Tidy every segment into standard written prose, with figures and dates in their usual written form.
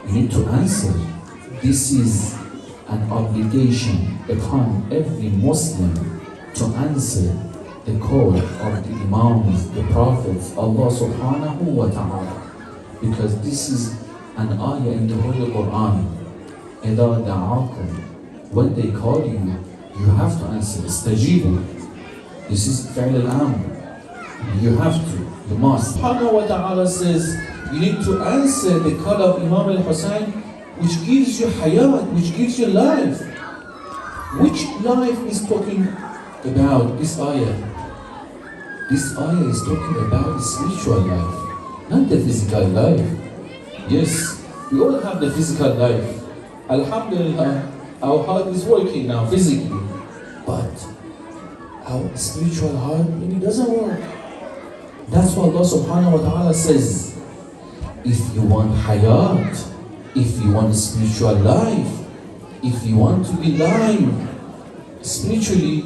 You need to answer. This is an obligation upon every Muslim to answer the call of the Imams, the Prophets, Allah subhanahu wa ta'ala. Because this is an ayah in the Holy Quran. إِذَا دَعَاكُمْ, when they call you, you have to answer. استجيبوا. This is فعل الأمر. You have to, you must. Subhanahu wa ta'ala says, you need to answer the call of Imam al-Hussein, which gives you hayat, which gives you life. Which life is talking about this ayah? This ayah is talking about the spiritual life, not the physical life. Yes, we all have the physical life. Alhamdulillah, our heart is working now physically, but our spiritual heart maybe doesn't work. That's what Allah subhanahu wa ta'ala says. If you want hayat, if you want a spiritual life, if you want to be live spiritually,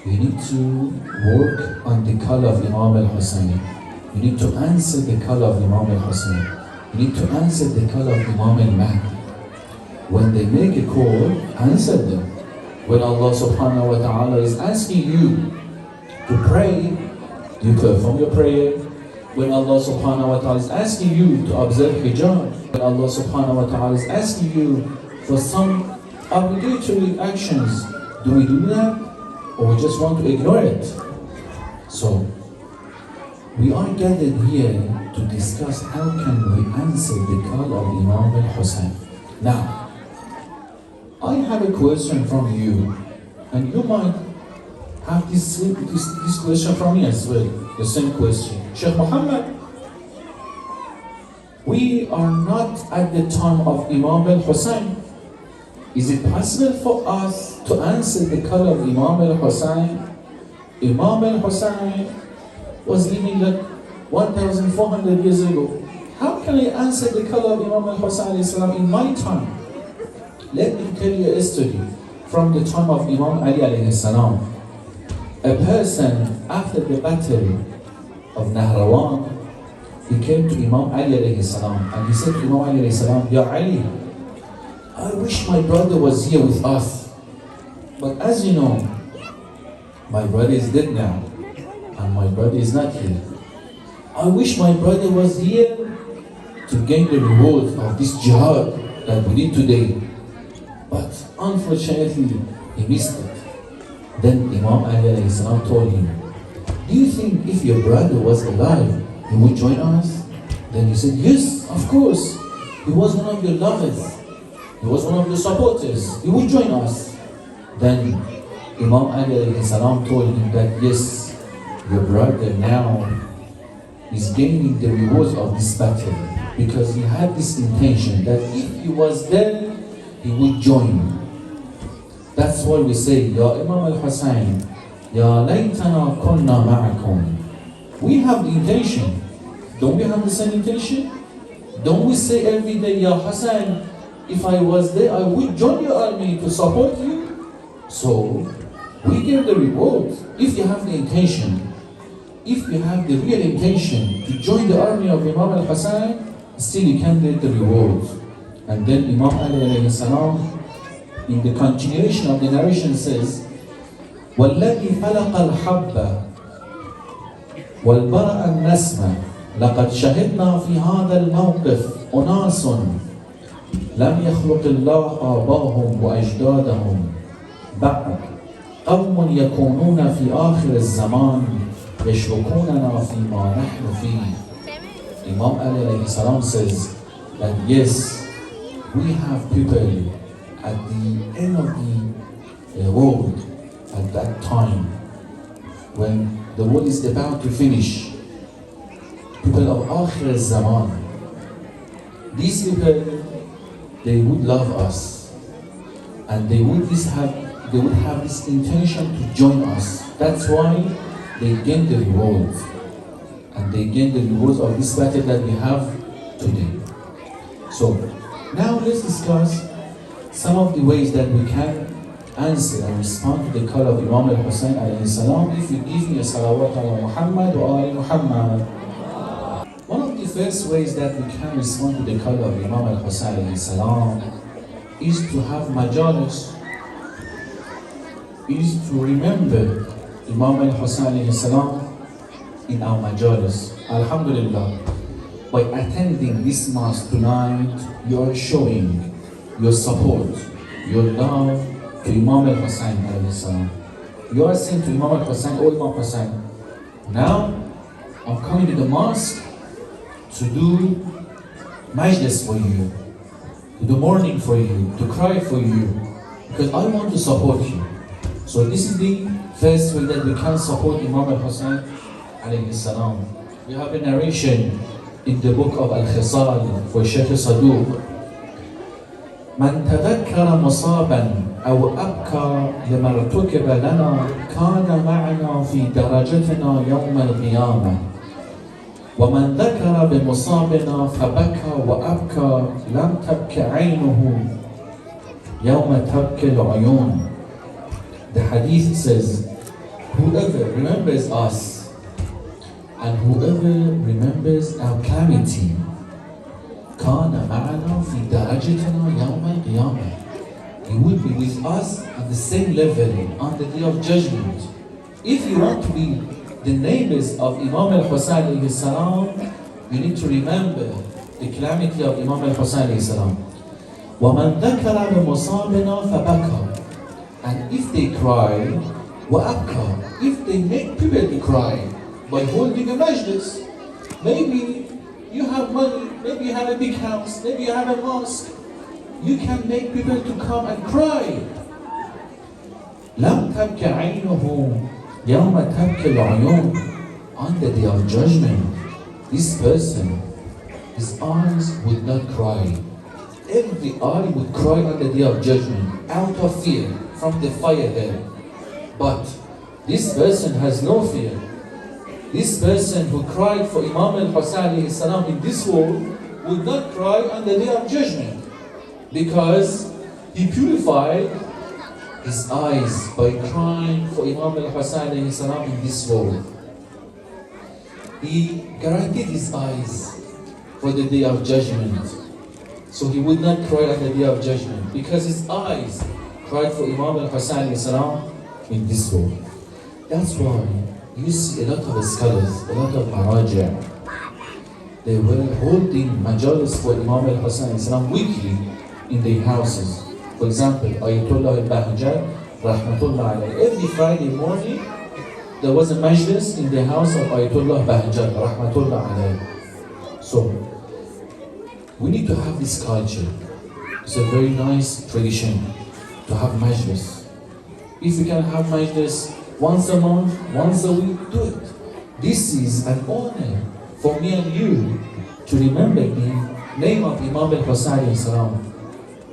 you need to work on the call of Imam al-Hussein. You need to answer the call of Imam al-Hussein. You need to answer the call of Imam al-Mahdi. When they make a call, answer them. When Allah subhanahu wa ta'ala is asking you to pray, you perform your prayer. When Allah subhanahu wa ta'ala is asking you to observe hijab, when Allah subhanahu wa ta'ala is asking you for some obligatory actions, do we do that? Or we just want to ignore it? So, we are gathered here to discuss how can we answer the call of Imam al-Hussein. Now, I have a question from you, and you might have this question from me as well, the same question. Sheikh Muhammad, we are not at the time of Imam al-Hussein. Is it possible for us to answer the call of Imam al-Hussein? Imam al-Hussein was living like 1,400 years ago. How can I answer the call of Imam al-Hussein in my time? Let me tell you a story from the time of Imam Ali alayhi salam. A person after the battle of Nahrawan, he came to Imam Ali alayhi salam and he said to Imam Ali alayhi salam, Ya Ali, I wish my brother was here with us. But as you know, my brother is dead now and my brother is not here. I wish my brother was here to gain the reward of this jihad that we did today. But unfortunately, he missed it. Then Imam Ali alayhi salam told him, do you think if your brother was alive, he would join us? Then he said, yes, of course. He was one of your lovers. He was one of your supporters. He would join us. Then Imam Ali alayhi salam told him that, yes, your brother now is gaining the rewards of this battle because he had this intention that if he was there, he would join. That's why we say, Ya Imam al-Hussein, Ya laytana kunna ma'akum. We have the intention. Don't we have the same intention? Don't we say every day, Ya Hussein, if I was there, I would join your army to support you? So, we give the reward. If you have the intention, if you have the real intention to join the army of Imam al-Hussein, still you can get the reward. And then Imam Ali alayhi salam, in the continuation of the narration says, وَالَّذِي فَلَقَ الْحَبَّ وَالْبَرَأَ النَّسْمَ لَقَدْ شَهِدْنَا فِي هَذَا الْمَوْقِفِ أُنَاسٌ لَمْ يَخْلُقِ اللَّهُ آبَاهُمْ وَأَجْدَادَهُمْ بَعْدَ قَوْمٌ يَكُونُونَ فِي آخِرِ الزَّمَانِ يَشْرُكُونَنَا فِي مَا نَحْنُ فِيهِ. Imam Ali alayhi salam says that yes, we have people at the end of the world, at that time, when the world is about to finish, people of Akhir Zaman, these people, they would love us, and they would have this intention to join us. That's why they gain the rewards, and they gain the rewards of this battle that we have today. So, now let's discuss some of the ways that we can answer and respond to the call of Imam al-Hussein alayhi salam. If you give me a salawat ala Muhammad wa ala Muhammad. One of the first ways that we can respond to the call of Imam al-Husayn alayhi salam is to have majalis, is to remember Imam al-Husayn alayhi salam in our majalis. Alhamdulillah, by attending this mosque tonight, you are showing your support, your love to Imam al-Husayn alayhi salam. You are saying to Imam al-Husayn, oh Imam Husayn, now I'm coming to the mosque to do majlis for you, to do mourning for you, to cry for you, because I want to support you. So this is the first way that we can support Imam al-Husayn alayhi salam. We have a narration in the book of Al-Khisal for Shaykh Saduq. من تذكر مصابا أو أبكى لما ارتكب لنا كان معنا في درجتنا يوم القيامة ومن ذكر بمصابنا فبكى وأبكى لم تبك عينه يوم تبكي العيون. The hadith says, whoever remembers us and whoever remembers our calamity كان معنا في درجتنا يوم القيامة, he will be with us at the same level on the day of judgment. If you want to be the neighbors of Imam al-Husayn alayhi salam, you need to remember the calamity of Imam al-Husayn alayhi salam. وَمَنْ ذَكَرَ بِمُصَابِنَا فَبَكَى. And if they cry, وَأَبْكَى, if they make people to cry by holding a majlis, maybe you have money, maybe you have a big house, maybe you have a mosque, you can make people to come and cry. لَمْ تَبْكِ عَيْنُهُ يَوْمَ تَبْكِ الْعُيُونَ. On the day of judgment, this person, his eyes would not cry. Every eye would cry on the day of judgment, out of fear from the fire there. But this person has no fear. This person who cried for Imam al-Husayn alayhi salam in this world would not cry on the day of judgment, because he purified his eyes by crying for Imam al-Husayn alayhi salam in this world. He guaranteed his eyes for the day of judgment. So he would not cry on the day of judgment, because his eyes cried for Imam al-Husayn alayhi salam in this world. That's why you see a lot of scholars, a lot of maraja', they were holding majalis for Imam al-Husayn alayhi salam weekly in their houses. For example, Ayatollah al-Bahjat, rahmatullah alayhi, every Friday morning there was a majlis in the house of Ayatollah Bahjat, rahmatullah alayhi. So we need to have this culture. It's a very nice tradition to have majlis. If we can have majlis once a month, once a week, do it. This is an honor for me and you to remember the name of Imam al-Husayn alayhi salam.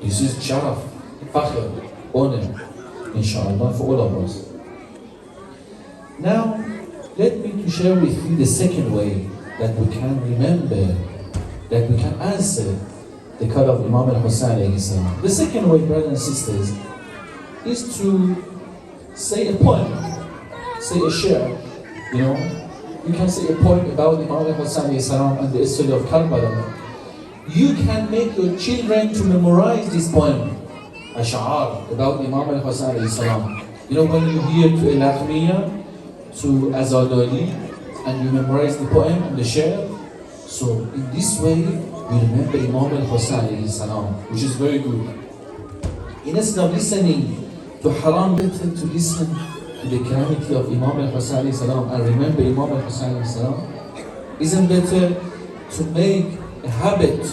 This is sharaf, fakhr, honor, inshallah, for all of us. Now, let me to share with you the second way that we can remember, that we can answer the call of Imam al-Husayn alayhi salam. The second way, brothers and sisters, is to say a poem, say a share. You know, you can say a poem about Imam al-Husayn alayhi salam and the history of Karbala. You can make your children to memorize this poem, A.H.A. about Imam al-Husayn alayhi salam. You know, when you hear to Al-Akhmiya, to Azadali, and you memorize the poem and the share, so in this way, you remember Imam al-Husayn alayhi salam, which is very good. Instead of listening to haram, better to listen to the calamity of Imam al-Husayn alayhi salam and remember Imam al-Husayn alayhi salam. Isn't better to make a habit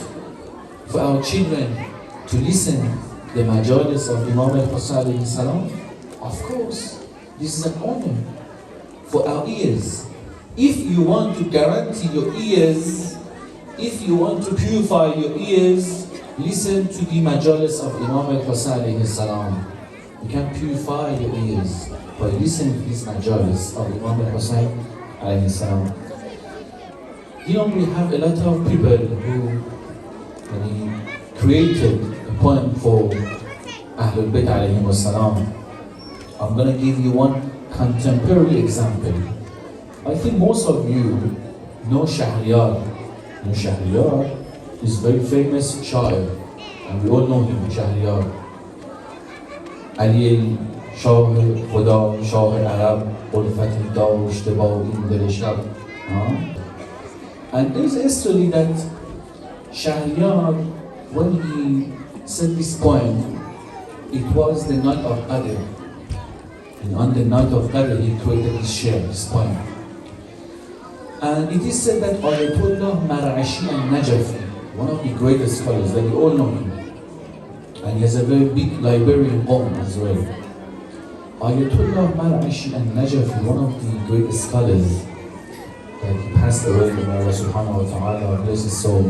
for our children to listen to the majalis of Imam al-Husayn alayhi salam? Of course, this is an honor for our ears. If you want to guarantee your ears, if you want to purify your ears, listen to the majalis of Imam al-Husayn alayhi salam. You can purify your ears by listening to this majalis of Imam al-Husayn alayhi salam. You know, we have a lot of people who created a poem for Ahlul Bayt alayhim salam. I'm going to give you one contemporary example. I think most of you know Shahriyar, Shahriyar is very famous Sha'ir, and we all know him, Shahriyar. Ali Shah Khuda, Shah Arab, Ulfat Dawsh, Deba, Indel Shab. And there's a story that Shahriyar, when he said this poem, it was the night of Qadr. And on the night of Qadr, he created this share, this poem. And it is said that Ayatollah Mar'ashi al-Najafi, one of the greatest scholars, that you all know him, and he has a very big library in Qom as well. Ayatollah Mar'ashi al-Najafi, one of the greatest scholars, that he passed away from Allah subhanahu wa ta'ala, bless his soul.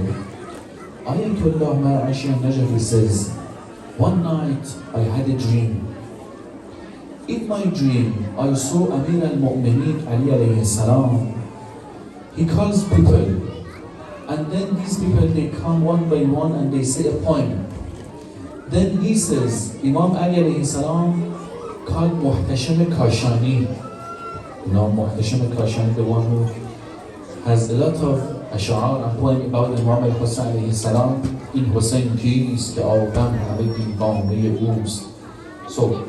Ayatollah Mar'ashi al-Najafi says, one night I had a dream. In my dream, I saw Amir al-Mu'mineen Ali alayhi salam. He calls people, and then these people, they come one by one and they say a poem. Then he says, Imam Ali alayhi salam called Muhtasham Kashani. You know Muhtasham Kashani, the one who has a lot of ash'ar and poem about Imam al-Hussein alayhi salam. In Hussein peace, the Al-Qam, Hamid bin Qam, may it wounds. So,